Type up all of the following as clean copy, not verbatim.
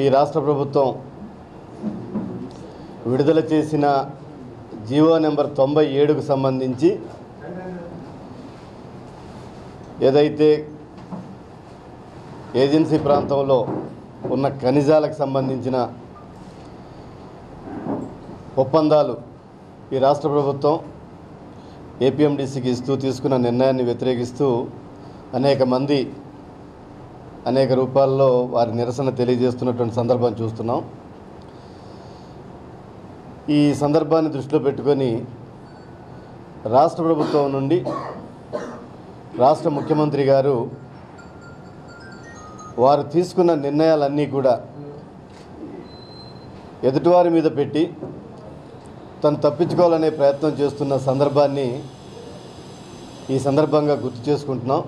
ఈ రాష్ట్ర ప్రభుత్వం విడుదల చేసిన జీవో నెంబర్ 97కు సంబంధించి ఏదైతే ఏజెన్సీ ప్రాంతంలో ఉన్న ఖనిజాలకు సంబంధించిన ఒప్పందాలు ఈ రాష్ట్ర ప్రభుత్వం ఏపీఎండీసీకి తీసుకున్న నిర్ణయాన్ని వ్యతిరేకిస్తూ అనేక మంది అనేక రూపాల్లో వారి నిరసన తెలియజేస్తున్నటువంటి సందర్భం చూస్తున్నాం. ఈ సందర్భాన్ని దృష్టిలో పెట్టుకొని రాష్ట్ర ప్రభుత్వం నుండి రాష్ట్ర ముఖ్యమంత్రి గారు వారు తీసుకున్న నిర్ణయాలన్నీ కూడా ఎదుటివారి మీద పెట్టి తను తప్పించుకోవాలనే ప్రయత్నం చేస్తున్న సందర్భాన్ని ఈ సందర్భంగా గుర్తు చేసుకుంటున్నాం.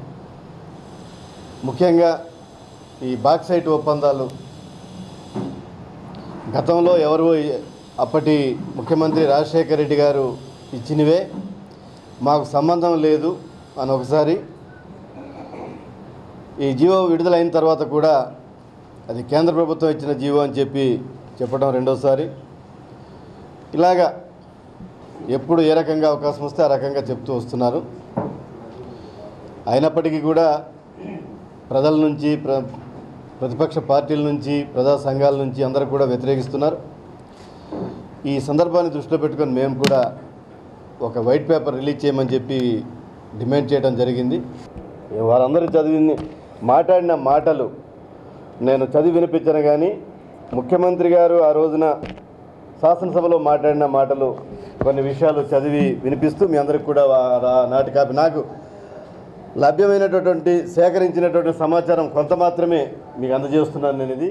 ముఖ్యంగా ఈ బాక్సైట్ ఒప్పందాలు గతంలో ఎవరో అప్పటి ముఖ్యమంత్రి రాజశేఖర రెడ్డి గారు ఇచ్చినవే, మాకు సంబంధం లేదు అని ఒకసారి, ఈ జీవో విడుదలైన తర్వాత కూడా అది కేంద్ర ప్రభుత్వం ఇచ్చిన జీవో అని చెప్పడం రెండోసారి. ఇలాగా ఎప్పుడు ఏ రకంగా అవకాశం వస్తే ఆ రకంగా చెప్తూ వస్తున్నారు. అయినప్పటికీ కూడా ప్రజల నుంచి, ప్రతిపక్ష పార్టీల నుంచి, ప్రజా సంఘాల నుంచి అందరూ కూడా వ్యతిరేకిస్తున్నారు. ఈ సందర్భాన్ని దృష్టిలో పెట్టుకొని మేము కూడా ఒక వైట్ పేపర్ రిలీజ్ చేయమని డిమాండ్ చేయడం జరిగింది. వారందరూ మాట్లాడిన మాటలు నేను చదివి వినిపించను, కానీ ముఖ్యమంత్రి గారు ఆ రోజున శాసనసభలో మాట్లాడిన మాటలు కొన్ని విషయాలు చదివి వినిపిస్తూ మీ అందరికి కూడా నాటి కాపీ నాకు లభ్యమైనటువంటి సేకరించినటువంటి సమాచారం కొంత మాత్రమే మీకు అందజేస్తున్నాను నేను. ఇది